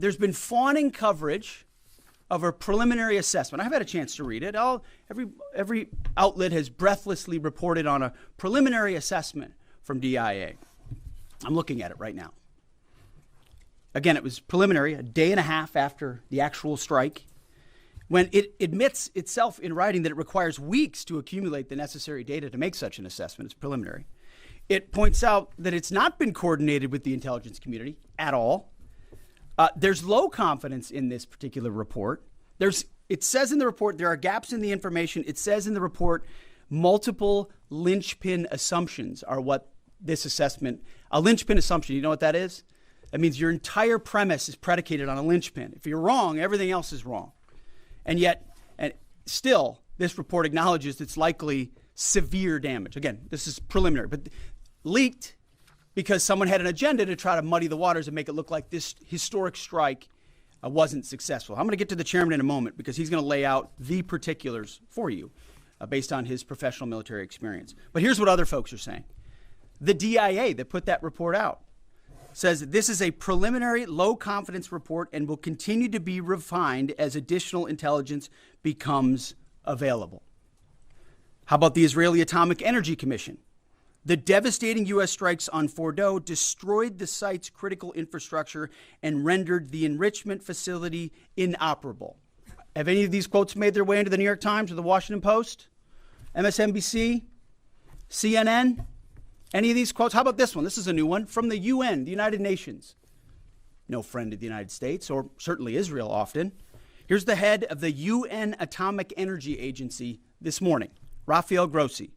there's been fawning coverage of a preliminary assessment. I've had a chance to read it. Every outlet has breathlessly reported on a preliminary assessment from DIA. I'm looking at it right now. Again, it was preliminary, a day and a half after the actual strike, when it admits itself in writing that it requires weeks to accumulate the necessary data to make such an assessment. It's preliminary. It points out that it's not been coordinated with the intelligence community at all. There's low confidence in this particular report. It says in the report there are gaps in the information. It says in the report multiple linchpin assumptions are what this assessment, a linchpin assumption, you know what that is? That means your entire premise is predicated on a linchpin. If you're wrong, everything else is wrong. And yet, still, this report acknowledges it's likely severe damage. Again, this is preliminary, but leaked because someone had an agenda to try to muddy the waters and make it look like this historic strike wasn't successful. I'm going to get to the chairman in a moment because he's going to lay out the particulars for you based on his professional military experience. But here's what other folks are saying. The DIA that put that report out says this is a preliminary low-confidence report and will continue to be refined as additional intelligence becomes available. How about the Israeli Atomic Energy Commission? The devastating U.S. strikes on Fordo destroyed the site's critical infrastructure and rendered the enrichment facility inoperable. Have any of these quotes made their way into the New York Times or the Washington Post, MSNBC, CNN? Any of these quotes? How about this one? This is a new one from the UN, the United Nations. No friend of the United States, or certainly Israel often. Here's the head of the UN Atomic Energy Agency this morning, Rafael Grossi.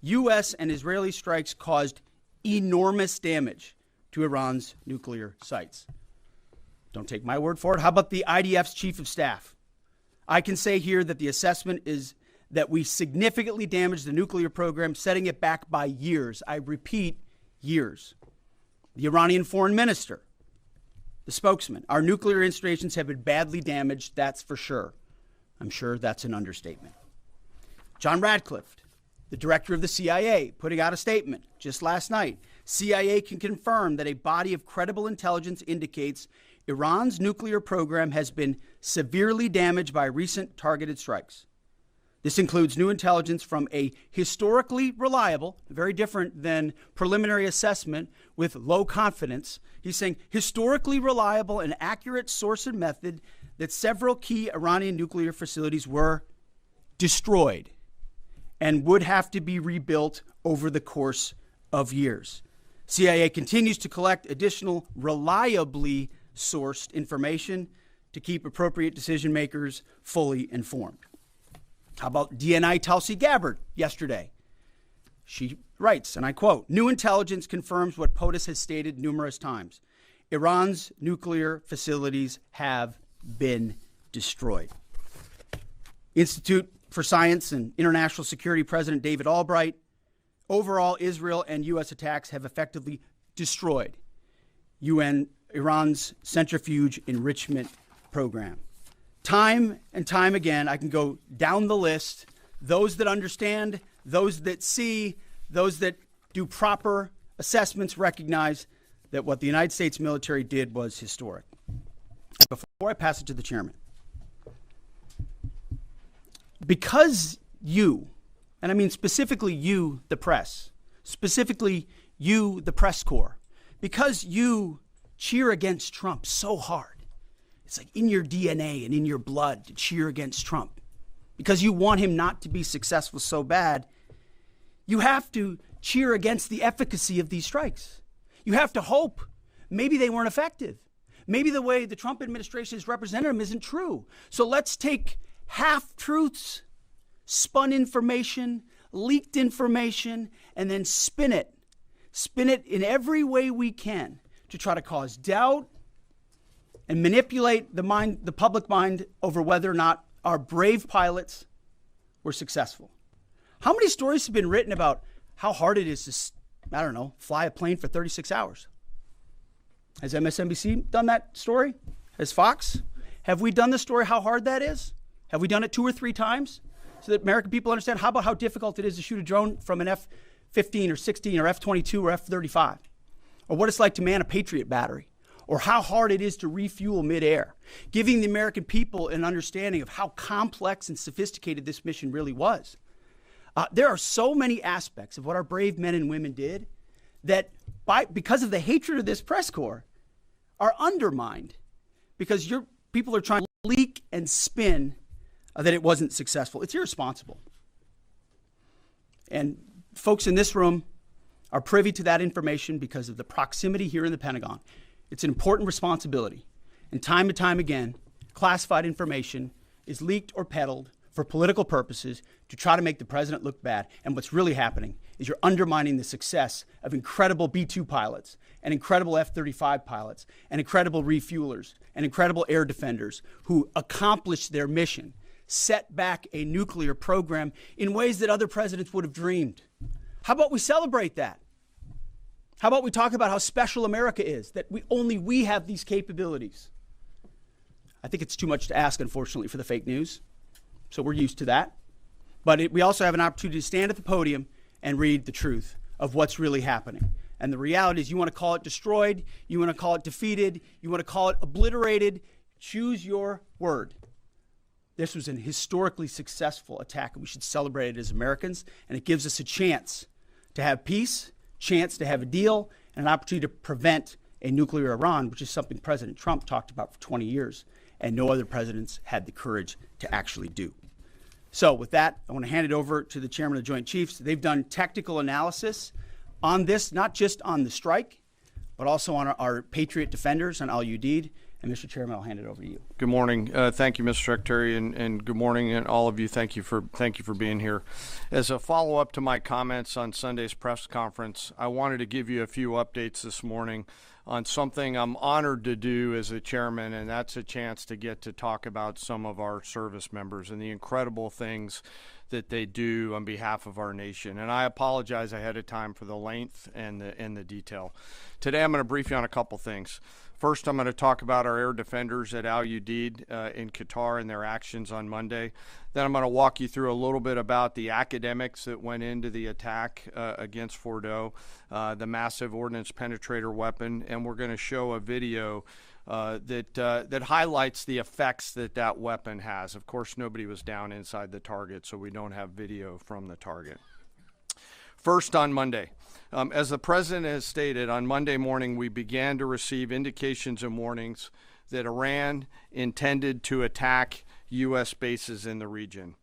U.S. and Israeli strikes caused enormous damage to Iran's nuclear sites. Don't take my word for it. How about the IDF's chief of staff? I can say here that the assessment is that we significantly damaged the nuclear program, setting it back by years. I repeat, years. The Iranian foreign minister, the spokesman, our nuclear installations have been badly damaged, that's for sure. I'm sure that's an understatement. John Radcliffe, the director of the CIA, putting out a statement just last night. CIA can confirm that a body of credible intelligence indicates Iran's nuclear program has been severely damaged by recent targeted strikes. This includes new intelligence from a historically reliable, very different than preliminary assessment with low confidence. He's saying historically reliable and accurate source and method that several key Iranian nuclear facilities were destroyed and would have to be rebuilt over the course of years. CIA continues to collect additional reliably sourced information to keep appropriate decision makers fully informed. How about DNI Tulsi Gabbard yesterday? She writes, and I quote, "New intelligence confirms what POTUS has stated numerous times. Iran's nuclear facilities have been destroyed." Institute for Science and International Security President David Albright, overall, Israel and U.S. attacks have effectively destroyed Iran's centrifuge enrichment program. Time and time again, I can go down the list. Those that understand, those that see, those that do proper assessments recognize that what the United States military did was historic. Before I pass it to the chairman, because you, and I mean specifically you, the press, specifically you, the press corps, because you cheer against Trump so hard, it's like in your DNA and in your blood to cheer against Trump, because you want him not to be successful so bad, you have to cheer against the efficacy of these strikes. You have to hope maybe they weren't effective. Maybe the way the Trump administration has represented them isn't true. So let's take half-truths, spun information, leaked information, and then spin it in every way we can to try to cause doubt and manipulate the public mind over whether or not our brave pilots were successful. How many stories have been written about how hard it is to, fly a plane for 36 hours? Has MSNBC done that story? Has Fox? Have we done the story how hard that is? Have we done it 2 or 3 times so that American people understand? How about how difficult it is to shoot a drone from an F-15 or 16 or F-22 or F-35? Or what it's like to man a Patriot battery? or how hard it is to refuel midair, giving the American people an understanding of how complex and sophisticated this mission really was. There are so many aspects of what our brave men and women did that, because of the hatred of this press corps, are undermined because your people are trying to leak and spin that it wasn't successful. It's irresponsible. And folks in this room are privy to that information because of the proximity here in the Pentagon. It's an important responsibility. And time and time again, classified information is leaked or peddled for political purposes to try to make the president look bad. And what's really happening is you're undermining the success of incredible B-2 pilots and incredible F-35 pilots and incredible refuelers and incredible air defenders who accomplished their mission, set back a nuclear program in ways that other presidents would have dreamed. How about we celebrate that? How about we talk about how special America is, that only we have these capabilities? I think it's too much to ask, unfortunately, for the fake news. So we're used to that. But we also have an opportunity to stand at the podium and read the truth of what's really happening. And the reality is, you want to call it destroyed, you want to call it defeated, you want to call it obliterated, choose your word. This was an historically successful attack, and we should celebrate it as Americans. And it gives us a chance to have peace, chance to have a deal, and an opportunity to prevent a nuclear Iran, which is something President Trump talked about for 20 years, and no other presidents had the courage to actually do. So with that, I want to hand it over to the chairman of the Joint Chiefs. They've done technical analysis on this, not just on the strike, but also on our Patriot defenders, on al-Udeid. And Mr. Chairman, I'll hand it over to you. Good morning. Thank you, Mr. Secretary, and good morning, and all of you. Thank you for being here. As a follow-up to my comments on Sunday's press conference, I wanted to give you a few updates this morning on something I'm honored to do as a chairman, and that's a chance to get to talk about some of our service members and the incredible things that they do on behalf of our nation. And I apologize ahead of time for the length and the detail. Today I'm going to brief you on a couple things. First, I'm going to talk about our air defenders at al-Udeid in Qatar and their actions on Monday. Then I'm going to walk you through a little bit about the academics that went into the attack against Fordo, the massive ordnance penetrator weapon, and we're going to show a video that highlights the effects that weapon has. Of course, nobody was down inside the target, so we don't have video from the target. First, on Monday. As the President has stated, on Monday morning we began to receive indications and warnings that Iran intended to attack U.S. bases in the region.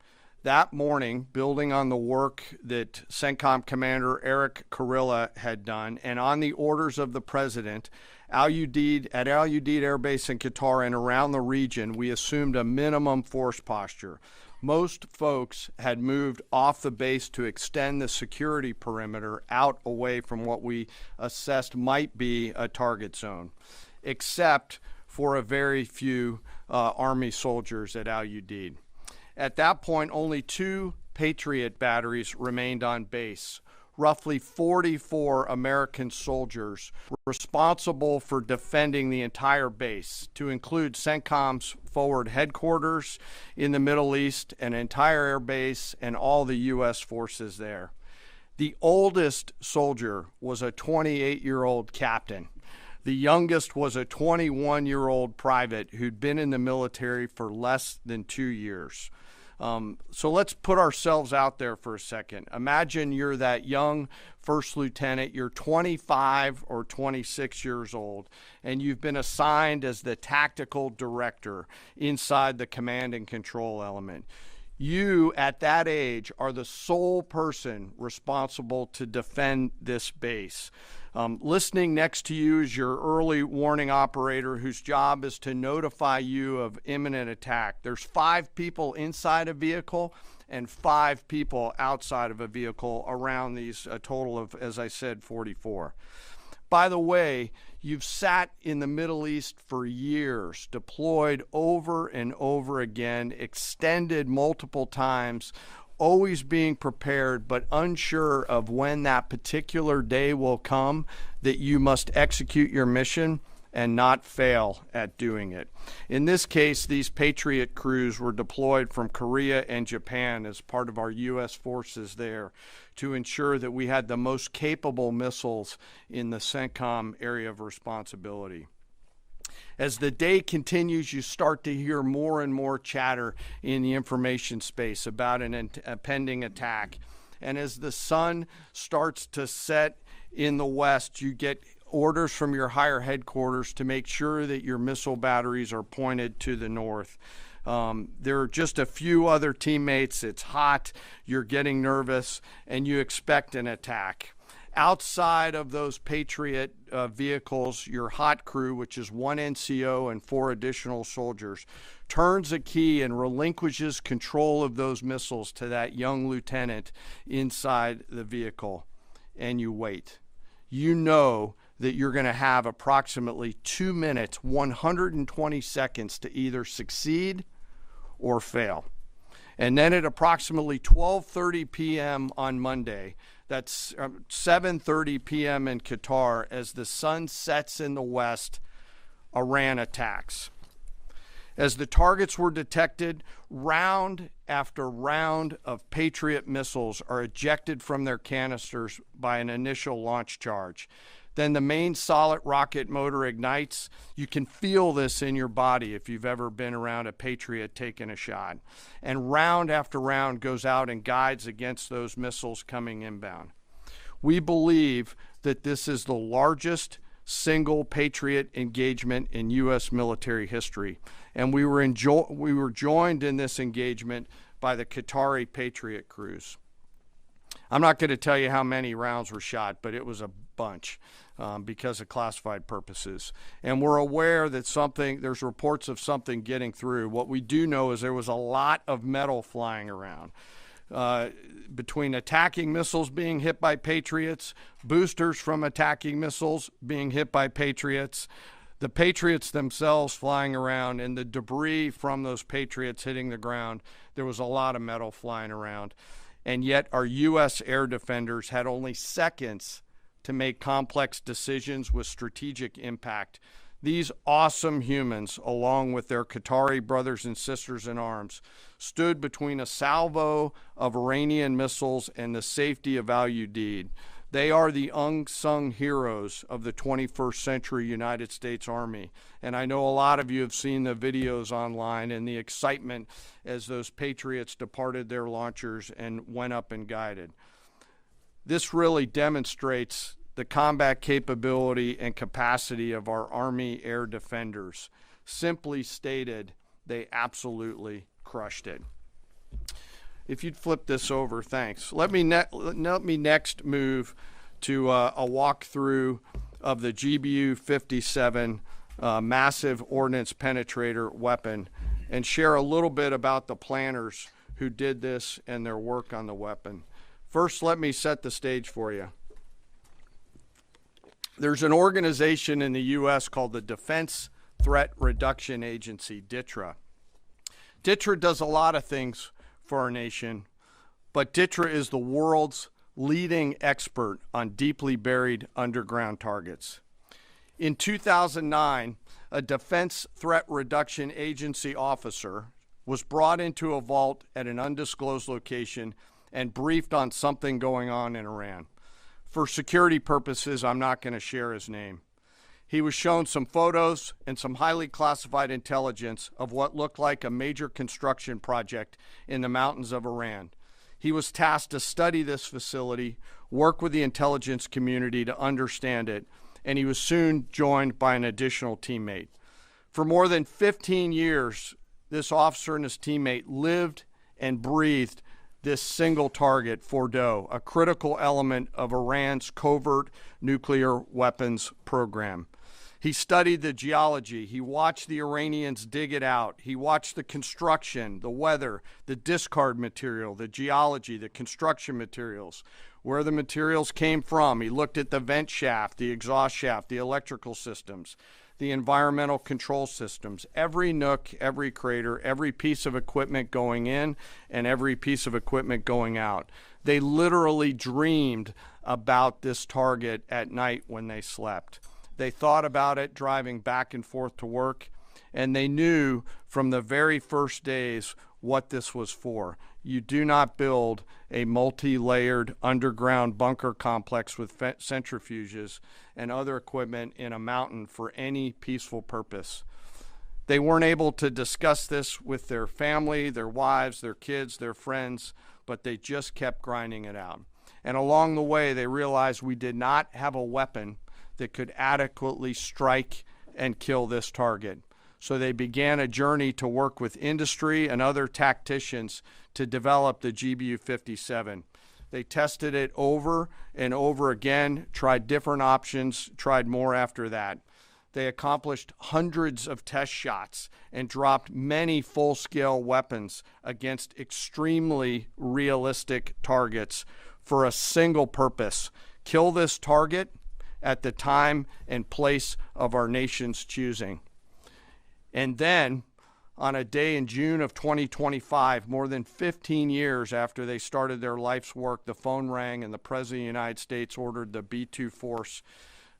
That morning, building on the work that CENTCOM Commander Eric Kurilla had done, and on the orders of the President, at al-Udeid Air Base in Qatar and around the region, we assumed a minimum force posture. Most folks had moved off the base to extend the security perimeter out away from what we assessed might be a target zone, except for a very few Army soldiers at al-Udeid. At that point, only 2 Patriot batteries remained on base. Roughly 44 American soldiers responsible for defending the entire base, to include CENTCOM's forward headquarters in the Middle East, an entire air base, and all the U.S. forces there. The oldest soldier was a 28-year-old captain. The youngest was a 21-year-old private who'd been in the military for less than 2 years. So let's put ourselves out there for a second. Imagine you're that young first lieutenant, you're 25 or 26 years old, and you've been assigned as the tactical director inside the command and control element. You, at that age, are the sole person responsible to defend this base. Listening next to you is your early warning operator, whose job is to notify you of imminent attack. There's 5 people inside a vehicle and 5 people outside of a vehicle around these, a total of, as I said, 44. By the way, you've sat in the Middle East for years, deployed over and over again, extended multiple times, always being prepared, but unsure of when that particular day will come that you must execute your mission and not fail at doing it. In this case, these Patriot crews were deployed from Korea and Japan as part of our U.S. forces there to ensure that we had the most capable missiles in the CENTCOM area of responsibility. As the day continues, you start to hear more and more chatter in the information space about a pending attack. And as the sun starts to set in the west, you get orders from your higher headquarters to make sure that your missile batteries are pointed to the north. There are just a few other teammates. It's hot, you're getting nervous, and you expect an attack. Outside of those Patriot vehicles, your hot crew, which is 1 NCO and 4 additional soldiers, turns a key and relinquishes control of those missiles to that young lieutenant inside the vehicle, and you wait. You know that you're going to have approximately 2 minutes, 120 seconds to either succeed or fail. And then at approximately 12:30 p.m. on Monday, that's 7:30 p.m. in Qatar, as the sun sets in the west, Iran attacks. As the targets were detected, round after round of Patriot missiles are ejected from their canisters by an initial launch charge. Then the main solid rocket motor ignites. You can feel this in your body if you've ever been around a Patriot taking a shot. And round after round goes out and guides against those missiles coming inbound. We believe that this is the largest single Patriot engagement in U.S. military history. And we were joined in this engagement by the Qatari Patriot crews. I'm not going to tell you how many rounds were shot, but it was a bunch because of classified purposes. And we're aware that there's reports of something getting through. What we do know is there was a lot of metal flying around. Between attacking missiles being hit by Patriots, boosters from attacking missiles being hit by Patriots, the Patriots themselves flying around, and the debris from those Patriots hitting the ground, there was a lot of metal flying around. And yet our U.S. air defenders had only seconds to make complex decisions with strategic impact. These awesome humans, along with their Qatari brothers and sisters in arms, stood between a salvo of Iranian missiles and the safety of Al Udeid. They are the unsung heroes of the 21st century United States Army. And I know a lot of you have seen the videos online and the excitement as those Patriots departed their launchers and went up and guided. This really demonstrates the combat capability and capacity of our Army air defenders. Simply stated, they absolutely crushed it. If you'd flip this over, thanks. Let me next move to a walkthrough of the GBU-57 massive ordnance penetrator weapon and share a little bit about the planners who did this and their work on the weapon. First, let me set the stage for you. There's an organization in the U.S. called the Defense Threat Reduction Agency, DTRA. DTRA does a lot of things for our nation, but DTRA is the world's leading expert on deeply buried underground targets. In 2009, a Defense Threat Reduction Agency officer was brought into a vault at an undisclosed location and briefed on something going on in Iran. For security purposes, I'm not going to share his name. He was shown some photos and some highly classified intelligence of what looked like a major construction project in the mountains of Iran. He was tasked to study this facility, work with the intelligence community to understand it, and he was soon joined by an additional teammate. For more than 15 years, this officer and his teammate lived and breathed this single target, Fordo, a critical element of Iran's covert nuclear weapons program. He studied the geology. He watched the Iranians dig it out. He watched the construction, the weather, the discard material, the geology, the construction materials, where the materials came from. He looked at the vent shaft, the exhaust shaft, the electrical systems, the environmental control systems, every nook, every crater, every piece of equipment going in and every piece of equipment going out. They literally dreamed about this target at night when they slept. They thought about it driving back and forth to work, and they knew from the very first days what this was for. You do not build a multi-layered underground bunker complex with centrifuges and other equipment in a mountain for any peaceful purpose. They weren't able to discuss this with their family, their wives, their kids, their friends, but they just kept grinding it out. And along the way, they realized we did not have a weapon that could adequately strike and kill this target. So they began a journey to work with industry and other tacticians to develop the GBU-57. They tested it over and over again, tried different options, tried more after that. They accomplished hundreds of test shots and dropped many full-scale weapons against extremely realistic targets for a single purpose: kill this target at the time and place of our nation's choosing. And then, on a day in June of 2025, more than 15 years after they started their life's work, the phone rang and the President of the United States ordered the B-2 force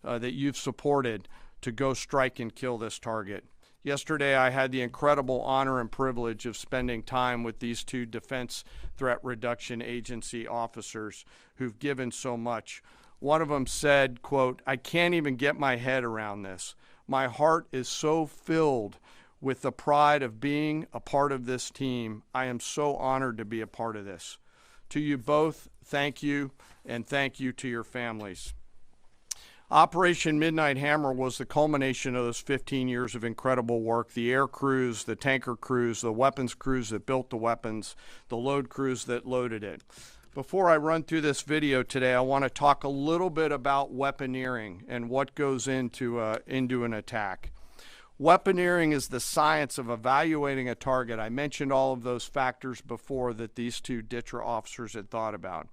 that you've supported to go strike and kill this target. Yesterday, I had the incredible honor and privilege of spending time with these two Defense Threat Reduction Agency officers who've given so much. One of them said, quote, "I can't even get my head around this. My heart is so filled with the pride of being a part of this team. I am so honored to be a part of this." To you both, thank you, and thank you to your families. Operation Midnight Hammer was the culmination of those 15 years of incredible work. The air crews, the tanker crews, the weapons crews that built the weapons, the load crews that loaded it. Before I run through this video today, I want to talk a little bit about weaponeering and what goes into an attack. Weaponeering is the science of evaluating a target. I mentioned all of those factors before that these two DTRA officers had thought about.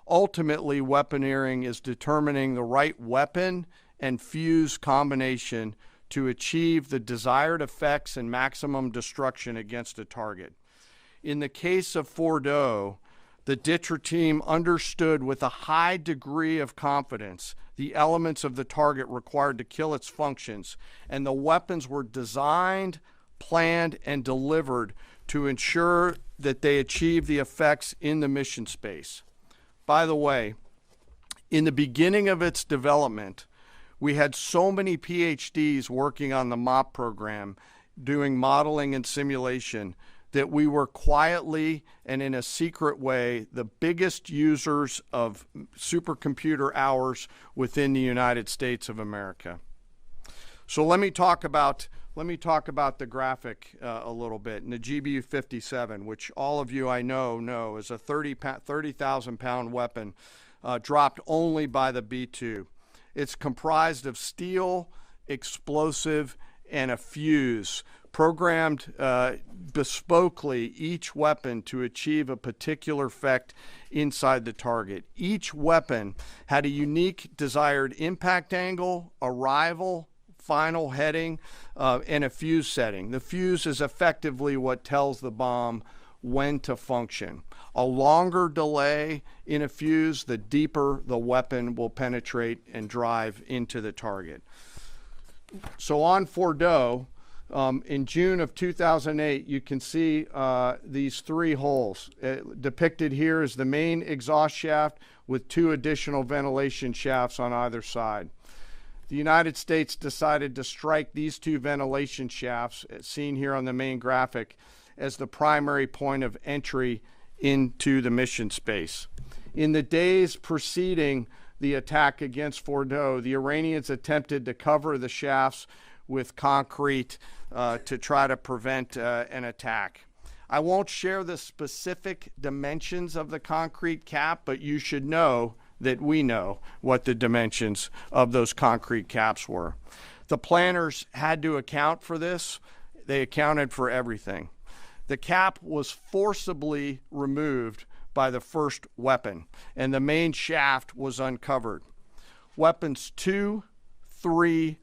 Ultimately, weaponeering is determining the right weapon and fuse combination to achieve the desired effects and maximum destruction against a target. In the case of Fordo, the DTRA team understood with a high degree of confidence the elements of the target required to kill its functions, and the weapons were designed, planned, and delivered to ensure that they achieve the effects in the mission space. By the way, in the beginning of its development, we had so many PhDs working on the MOP program, doing modeling and simulation, that we were quietly and in a secret way the biggest users of supercomputer hours within the United States of America. So let me talk about the graphic a little bit. And the GBU-57, which all of you I know is a 30,000-pound weapon dropped only by the B-2. It's comprised of steel, explosive, and a fuse, programmed bespokely, each weapon to achieve a particular effect inside the target. Each weapon had a unique desired impact angle, arrival, final heading, and a fuse setting. The fuse is effectively what tells the bomb when to function. A longer delay in a fuse, the deeper the weapon will penetrate and drive into the target. So on Fordo, in June of 2008, you can see these three holes. Depicted here is the main exhaust shaft with two additional ventilation shafts on either side. The United States decided to strike these two ventilation shafts, seen here on the main graphic, as the primary point of entry into the mission space. In the days preceding the attack against Fordo, the Iranians attempted to cover the shafts with concrete to try to prevent an attack. I won't share the specific dimensions of the concrete cap, but you should know that we know what the dimensions of those concrete caps were. The planners had to account for this. They accounted for everything. The cap was forcibly removed by the first weapon, and the main shaft was uncovered. Weapons 2, 3,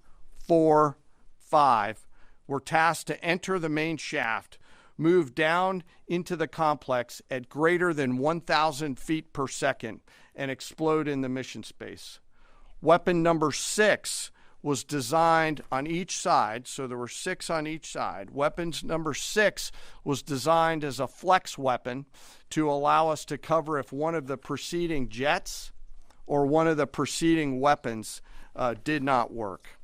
4, 5 were tasked to enter the main shaft, move down into the complex at greater than 1,000 feet per second, and explode in the mission space. Weapon number 6 was designed on each side, so there were 6 on each side. Weapons number 6 was designed as a flex weapon to allow us to cover if one of the preceding jets or one of the preceding weapons did not work.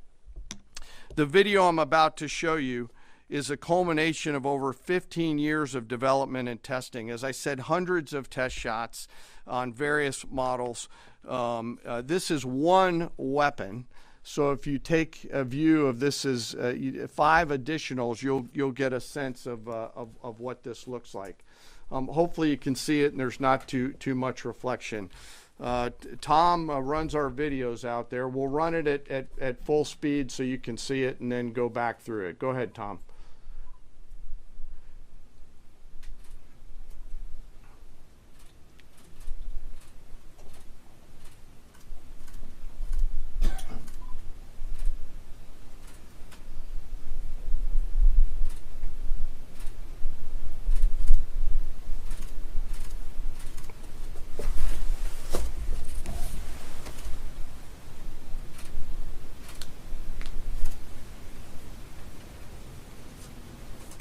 The video I'm about to show you is a culmination of over 15 years of development and testing. As I said, hundreds of test shots on various models. This is one weapon. So if you take a view of this as 5 additionals, you'll get a sense of what this looks like. Hopefully you can see it and there's not too much reflection. Tom runs our videos out there. We'll run it at full speed so you can see it and then go back through it. Go ahead, Tom.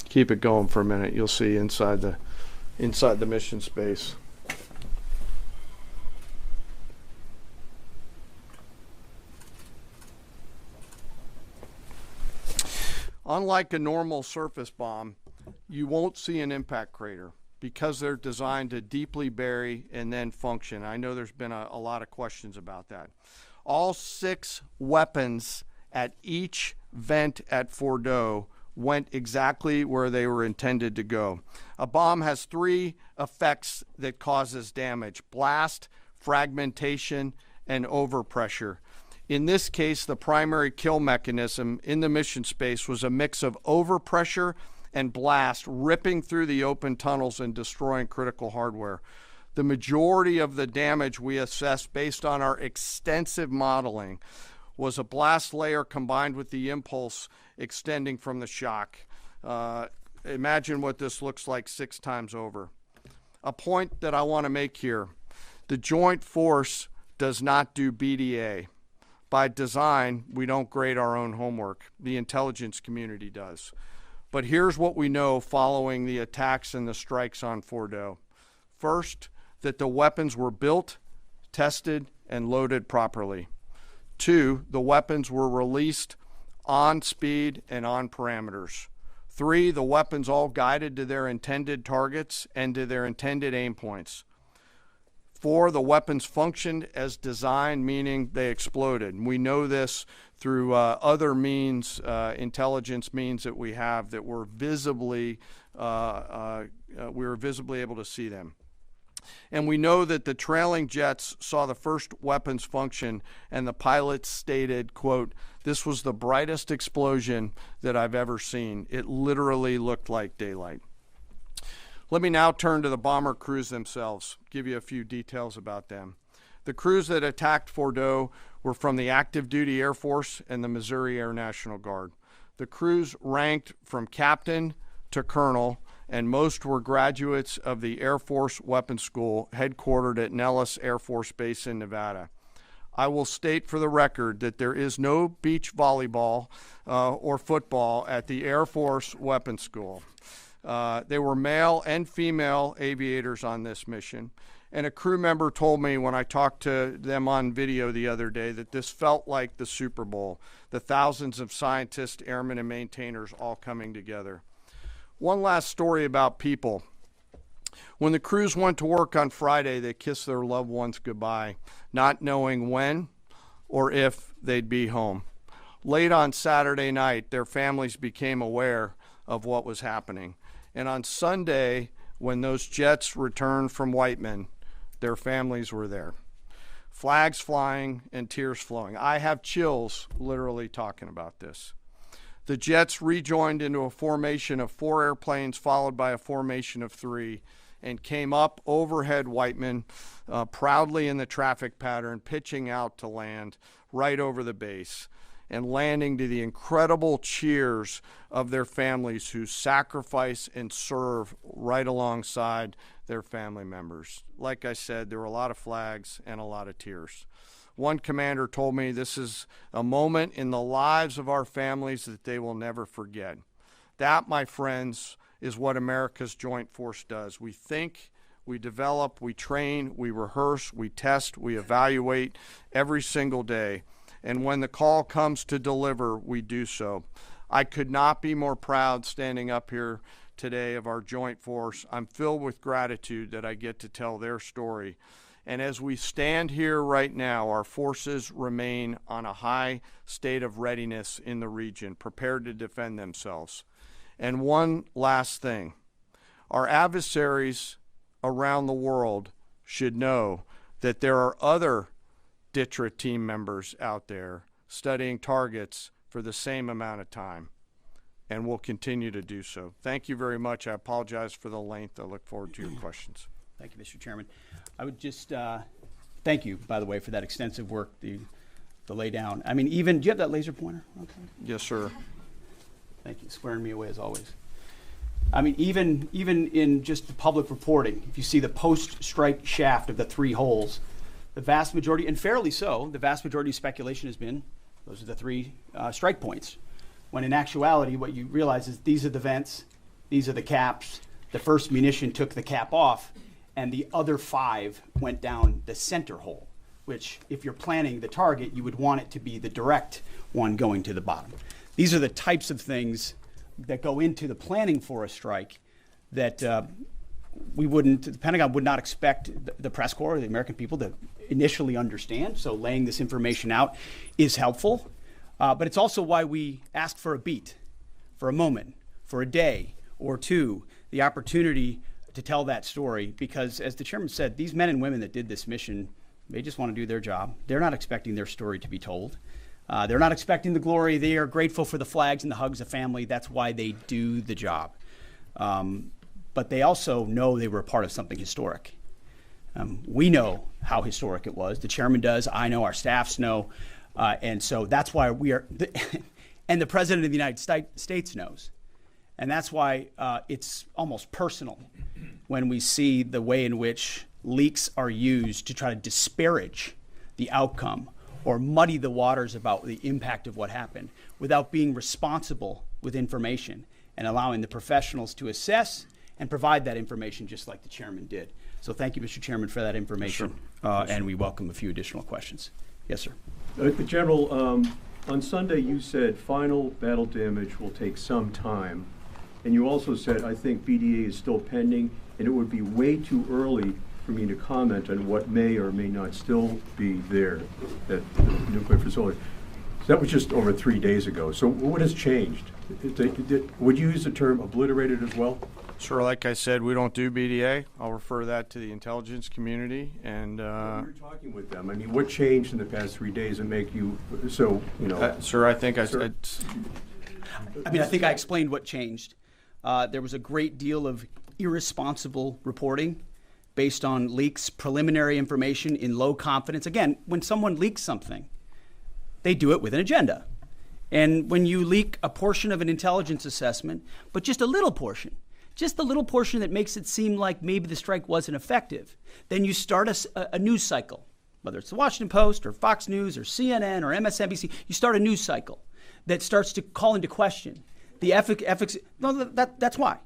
Keep it going for a minute. You'll see inside the mission space. Unlike a normal surface bomb, you won't see an impact crater because they're designed to deeply bury and then function. I know there's been a lot of questions about that. All 6 weapons at each vent at Fordo went exactly where they were intended to go. A bomb has 3 effects that causes damage: blast, fragmentation, and overpressure. In this case, the primary kill mechanism in the mission space was a mix of overpressure and blast, ripping through the open tunnels and destroying critical hardware. The majority of the damage we assessed based on our extensive modeling was a blast layer combined with the impulse extending from the shock. Imagine what this looks like 6 times over. A point that I want to make here: the Joint Force does not do BDA. By design, we don't grade our own homework. The intelligence community does. But here's what we know following the attacks and the strikes on Fordo. First, that the weapons were built, tested, and loaded properly. 2, the weapons were released on speed and on parameters. 3, the weapons all guided to their intended targets and to their intended aim points. 4, the weapons functioned as designed, meaning they exploded. And we know this through other means, intelligence means that we have, that were visibly, we were visibly able to see them. And we know that the trailing jets saw the first weapons function, and the pilots stated, quote, "This was the brightest explosion that I've ever seen. It literally looked like daylight." Let me now turn to the bomber crews themselves, give you a few details about them. The crews that attacked Fordo were from the active duty Air Force and the Missouri Air National Guard. The crews ranked from captain to colonel, and most were graduates of the Air Force Weapons School headquartered at Nellis Air Force Base in Nevada. I will state for the record that there is no beach volleyball or football at the Air Force Weapons School. They were male and female aviators on this mission. And a crew member told me when I talked to them on video the other day that this felt like the Super Bowl, the thousands of scientists, airmen, and maintainers all coming together. One last story about people. When the crews went to work on Friday, they kissed their loved ones goodbye, not knowing when or if they'd be home. Late on Saturday night, their families became aware of what was happening. And on Sunday, when those jets returned from Whiteman, their families were there. Flags flying and tears flowing. I have chills literally talking about this. The jets rejoined into a formation of 4 airplanes followed by a formation of 3 and came up overhead Whiteman proudly in the traffic pattern, pitching out to land right over the base and landing to the incredible cheers of their families who sacrifice and serve right alongside their family members. Like I said, there were a lot of flags and a lot of tears. One commander told me this is a moment in the lives of our families that they will never forget. That, my friends, is what America's Joint Force does. We think, we develop, we train, we rehearse, we test, we evaluate every single day. And when the call comes to deliver, we do so. I could not be more proud standing up here today of our Joint Force. I'm filled with gratitude that I get to tell their story. And as we stand here right now, our forces remain on a high state of readiness in the region, prepared to defend themselves. And one last thing, our adversaries around the world should know that there are other DTRA team members out there studying targets for the same amount of time, and will continue to do so. Thank you very much. I apologize for the length. I look forward to your questions. Thank you, Mr. Chairman. I would just thank you, by the way, for that extensive work, the lay down. I mean, even, do you have that laser pointer? Okay. Yes, sir. Thank you, squaring me away as always. I mean, even in just the public reporting, if you see the post-strike shaft of the 3 holes, the vast majority, and fairly so, the vast majority of speculation has been those are the 3 strike points. When in actuality, what you realize is these are the vents, these are the caps. The first munition took the cap off, and the other 5 went down the center hole, which, if you're planning the target, you would want it to be the direct one going to the bottom. These are the types of things that go into the planning for a strike that the Pentagon would not expect the press corps, the American people, to initially understand. So laying this information out is helpful. But it's also why we ask for a beat, for a moment, for a day or 2, the opportunity to tell that story. Because as the chairman said, these men and women that did this mission, they just want to do their job. They're not expecting their story to be told. They're not expecting the glory. They are grateful for the flags and the hugs of family. That's why they do the job. But they also know they were a part of something historic. We know how historic it was. The chairman does. I know. Our staffs know. And so that's why we are, and the President of the United States knows. And that's why it's almost personal when we see the way in which leaks are used to try to disparage the outcome or muddy the waters about the impact of what happened without being responsible with information and allowing the professionals to assess and provide that information just like the chairman did. So thank you, Mr. Chairman, for that information. Yes, and we welcome a few additional questions. Yes, sir. General, on Sunday you said final battle damage will take some time. And you also said, I think BDA is still pending, and it would be way too early for me to comment on what may or may not still be there at the nuclear facility. So that was just over 3 days ago. So what has changed? Would you use the term obliterated as well? Sure, like I said, we don't do BDA. I'll refer that to the intelligence community. And when you're talking with them, I mean, what changed in the past 3 days that make you so, you know? Sir, I think I said. I mean, I think I explained what changed. There was a great deal of irresponsible reporting based on leaks, preliminary information in low confidence. Again, when someone leaks something, they do it with an agenda. And when you leak a portion of an intelligence assessment, but just a little portion that makes it seem like maybe the strike wasn't effective, then you start a news cycle, whether it's the Washington Post or Fox News or CNN or MSNBC, you start a news cycle that starts to call into question the ethics. No, that's why.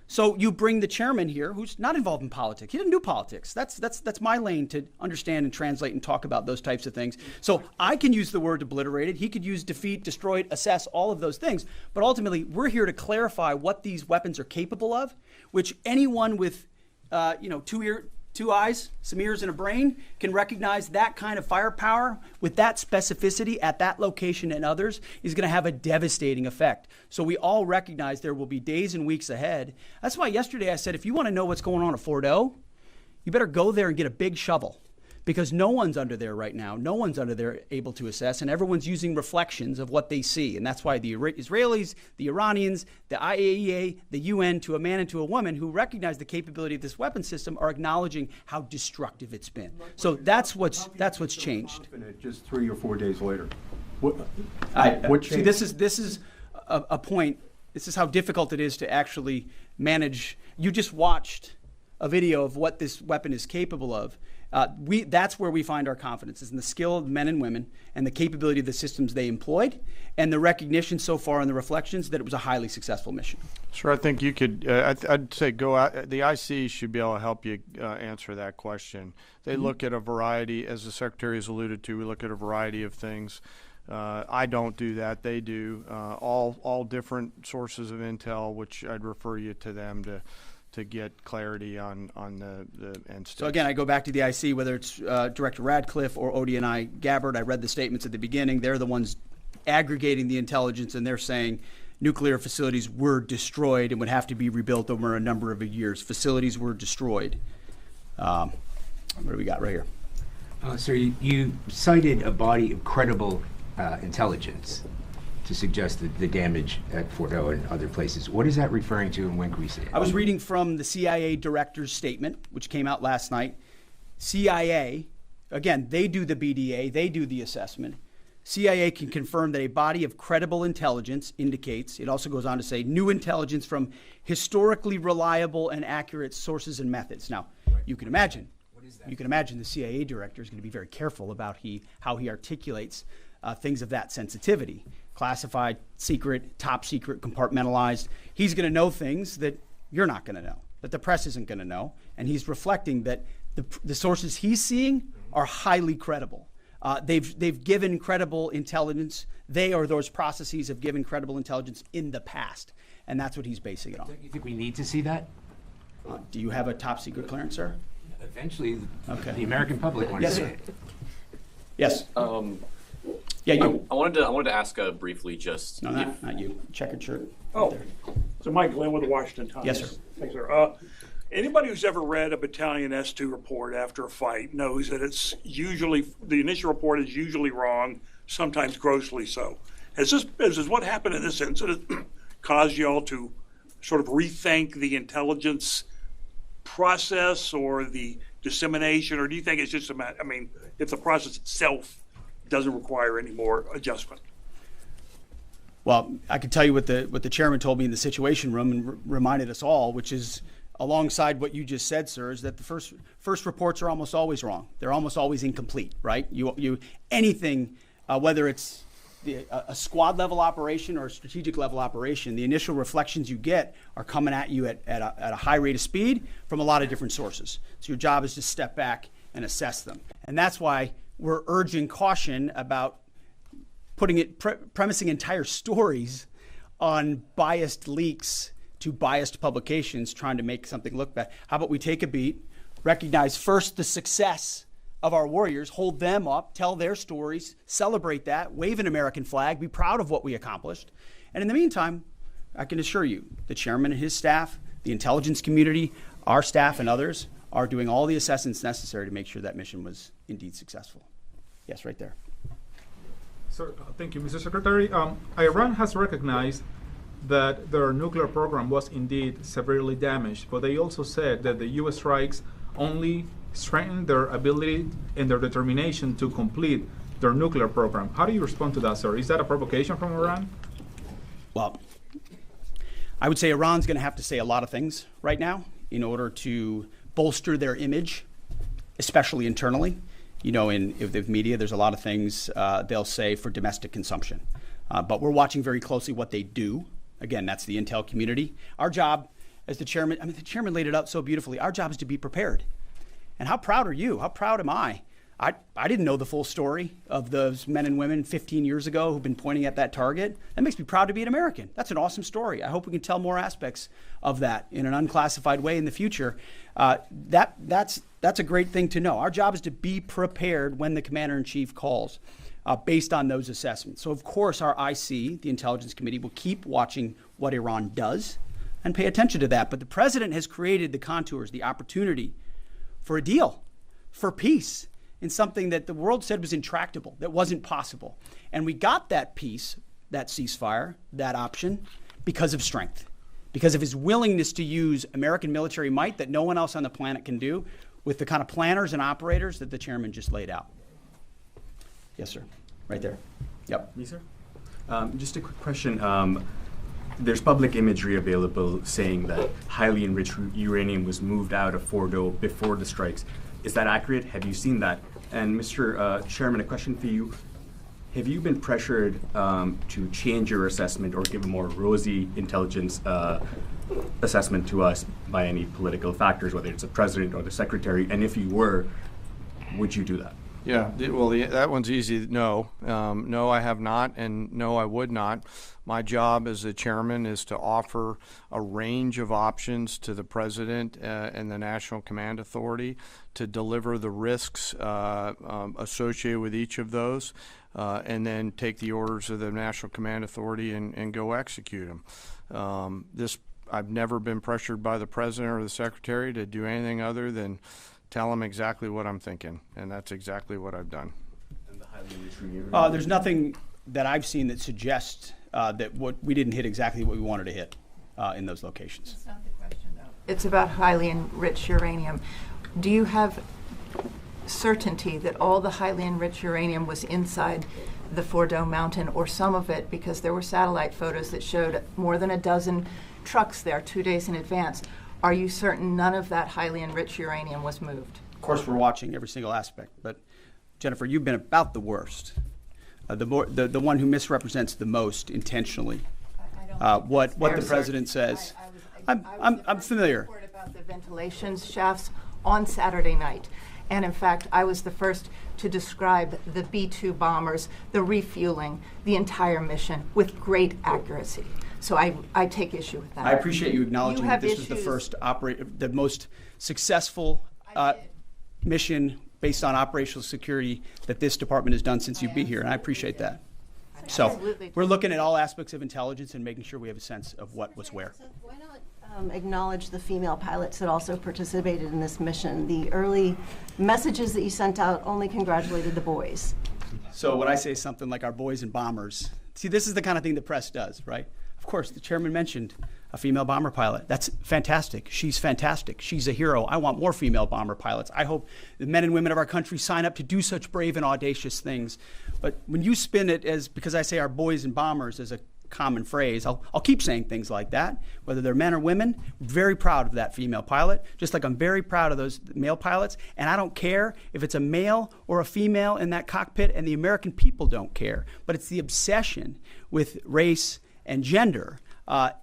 So you bring the chairman here, who's not involved in politics. He didn't do politics. That's my lane to understand and translate and talk about those types of things. So I can use the word obliterated. He could use defeat, destroyed, assess, all of those things. But ultimately, we're here to clarify what these weapons are capable of, which anyone with, two eyes, some ears, and a brain can recognize that kind of firepower with that specificity at that location and others is going to have a devastating effect. So we all recognize there will be days and weeks ahead. That's why yesterday I said, if you want to know what's going on at Fordo, you better go there and get a big shovel, because no one's under there right now. No one's under there able to assess, and everyone's using reflections of what they see. And that's why the Israelis, the Iranians, the IAEA, the UN, to a man and to a woman who recognize the capability of this weapon system, are acknowledging how destructive it's been. So that's what's changed. Just 3 or 4 days later, what changed? See, this is a point. This is how difficult it is to actually manage. You just watched a video of what this weapon is capable of. That's where we find our confidence, is in the skill of men and women and the capability of the systems they employed, and the recognition so far in the reflections that it was a highly successful mission. Sure, I think you could, I'd say go out, the IC should be able to help you answer that question. They look at a variety, as the Secretary has alluded to, we look at a variety of things. I don't do that, they do. All different sources of intel, which I'd refer you to them to get clarity on the end state. So again, I go back to the IC, whether it's Director Radcliffe or ODNI Gabbard. I read the statements at the beginning. They're the ones aggregating the intelligence, and they're saying nuclear facilities were destroyed and would have to be rebuilt over a number of years. Facilities were destroyed. What do we got right here? Sir, you cited a body of credible intelligence to suggest the damage at Fordo and other places. What is that referring to, and when can we see it? I was reading from the CIA director's statement, which came out last night. CIA, again, they do the BDA, they do the assessment. CIA can confirm that a body of credible intelligence indicates, it also goes on to say, new intelligence from historically reliable and accurate sources and methods. Now, you can imagine, the CIA director is going to be very careful about how he articulates things of that sensitivity. Classified, secret, top secret, compartmentalized. He's going to know things that you're not going to know, that the press isn't going to know, and he's reflecting that the sources he's seeing are highly credible. They've given credible intelligence. They or those processes have given credible intelligence in the past, and that's what he's basing it on. Do you think we need to see that? Do you have a top secret clearance, sir? Eventually, Okay. the American public wants to see it. Yes. Yeah, you. I wanted to ask briefly just. No, not you. Checkered shirt. Oh, There. so Mike Glenn with the Washington Times. Yes, sir. Thanks, sir. Anybody who's ever read a Battalion S2 report after a fight knows that it's usually, the initial report is usually wrong, sometimes grossly so. Has what happened in this incident caused you all to sort of rethink the intelligence process or the dissemination, or do you think it's just a matter, I mean, if the process itself doesn't require any more adjustment? Well, I can tell you what the chairman told me in the Situation Room and reminded us all, which is alongside what you just said, sir, is that the first reports are almost always wrong. They're almost always incomplete, right? Anything, whether it's a squad level operation or a strategic level operation, the initial reflections you get are coming at you at a high rate of speed from a lot of different sources. So your job is to step back and assess them. And that's why we're urging caution about premising entire stories on biased leaks to biased publications trying to make something look bad. How about we take a beat, recognize first the success of our warriors, hold them up, tell their stories, celebrate that, wave an American flag, be proud of what we accomplished. And in the meantime, I can assure you, the chairman and his staff, the intelligence community, our staff and others are doing all the assessments necessary to make sure that mission was indeed successful. Yes, right there. Sir, thank you, Mr. Secretary. Iran has recognized that their nuclear program was indeed severely damaged, but they also said that the U.S. strikes only strengthened their ability and their determination to complete their nuclear program. How do you respond to that, sir? Is that a provocation from Iran? Well, I would say Iran's going to have to say a lot of things right now in order to bolster their image, especially internally. You know, in the media, there's a lot of things they'll say for domestic consumption. But we're watching very closely what they do. Again, that's the intel community. Our job as the chairman, the chairman laid it out so beautifully. Our job is to be prepared. And how proud are you? How proud am I? I didn't know the full story of those men and women 15 years ago who've been pointing at that target. That makes me proud to be an American. That's an awesome story. I hope we can tell more aspects of that in an unclassified way in the future. That's a great thing to know. Our job is to be prepared when the commander-in-chief calls based on those assessments. So, of course, our IC, the Intelligence Committee, will keep watching what Iran does and pay attention to that. But the president has created the contours, the opportunity for a deal, for peace, in something that the world said was intractable, that wasn't possible. And we got that peace, that ceasefire, that option, because of strength, because of his willingness to use American military might that no one else on the planet can do with the kind of planners and operators that the chairman just laid out. Yes, sir. Right there. Yep. Me, sir? Just a quick question. There's public imagery available saying that highly enriched uranium was moved out of Fordo before the strikes. Is that accurate? Have you seen that? And Mr. Chairman, a question for you. Have you been pressured to change your assessment or give a more rosy intelligence assessment to us by any political factors, whether it's the president or the secretary? And if you were, would you do that? Yeah, that one's easy. No, no, I have not, and no, I would not. My job as the chairman is to offer a range of options to the president and the National Command Authority to deliver the risks associated with each of those, and then take the orders of the National Command Authority and go execute them. I've never been pressured by the president or the secretary to do anything other than tell them exactly what I'm thinking, and that's exactly what I've done. And the highly enriched uranium? There's nothing that I've seen that suggests that we didn't hit exactly what we wanted to hit in those locations. That's not the question, though. It's about highly enriched uranium. Do you have certainty that all the highly enriched uranium was inside the Fordo mountain, or some of it, because there were satellite photos that showed more than a dozen trucks there 2 days in advance? Are you certain none of that highly enriched uranium was moved? Of course, we're watching every single aspect, but Jennifer, you've been about the worst, the one who misrepresents the most intentionally. What the president says. I'm familiar. Report about the ventilation shafts on Saturday night, and in fact, I was the first to describe the B-2 bombers, the refueling, the entire mission with great accuracy. So I take issue with that. I appreciate you acknowledging that this was the first the most successful mission based on operational security that this department has done since you've been here, and I appreciate that. So we're looking at all aspects of intelligence and making sure we have a sense of what was where. Why not acknowledge the female pilots that also participated in this mission? The early messages that you sent out only congratulated the boys. So when I say something like our boys and bombers, see, this is the kind of thing the press does, right? Of course, the chairman mentioned a female bomber pilot. That's fantastic. She's fantastic. She's a hero. I want more female bomber pilots. I hope the men and women of our country sign up to do such brave and audacious things. But when you spin it as, because I say our boys and bombers as a common phrase, I'll keep saying things like that, whether they're men or women. I'm very proud of that female pilot, just like I'm very proud of those male pilots. And I don't care if it's a male or a female in that cockpit, and the American people don't care. But it's the obsession with race and gender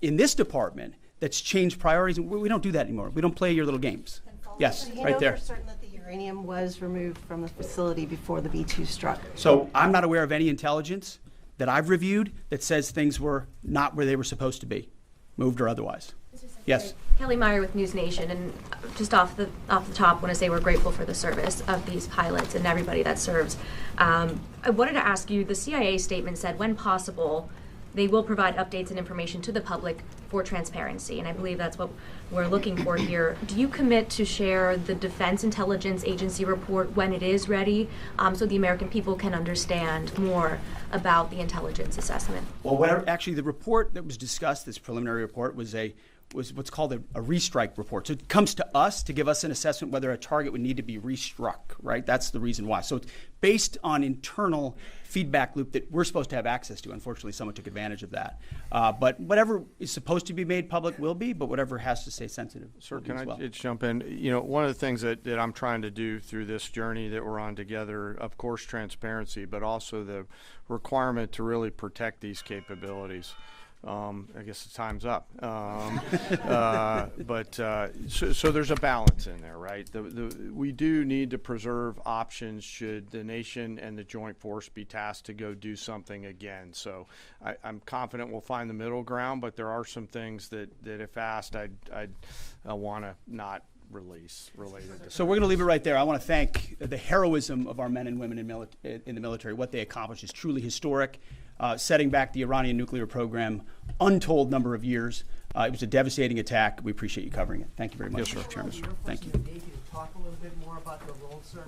in this department that's changed priorities. We don't do that anymore. We don't play your little games. Yes, right there. You know for certain that the uranium was removed from the facility before the B-2 struck? So I'm not aware of any intelligence that I've reviewed that says things were not where they were supposed to be, moved or otherwise. Yes. Kelly Meyer with News Nation, and just off the top, want to say we're grateful for the service of these pilots and everybody that serves. I wanted to ask you, the CIA statement said, when possible, they will provide updates and information to the public for transparency, and I believe that's what we're looking for here. Do you commit to share the Defense Intelligence Agency report when it is ready, so the American people can understand more about the intelligence assessment? Well, actually, the report that was discussed, this preliminary report, was what's called a restrike report. So it comes to us to give us an assessment whether a target would need to be restruck, right? That's the reason why. So it's based on internal feedback loop that we're supposed to have access to. Unfortunately, someone took advantage of that. But whatever is supposed to be made public will be, but whatever has to stay sensitive. Sir, can I just jump in? You know, one of the things that I'm trying to do through this journey that we're on together, of course, transparency, but also the requirement to really protect these capabilities. I guess the time's up. So there's a balance in there, right? We do need to preserve options should the nation and the joint force be tasked to go do something again. So I'm confident we'll find the middle ground, but there are some things that if asked, I'd want to not release related to. So we're going to leave it right there. I want to thank the heroism of our men and women in the military. What they accomplished is truly historic. Setting back the Iranian nuclear program untold number of years. It was a devastating attack. We appreciate you covering it. Thank you very much, Yes, sir. Chairman. Thank you. Talk a little bit more about the role, sir.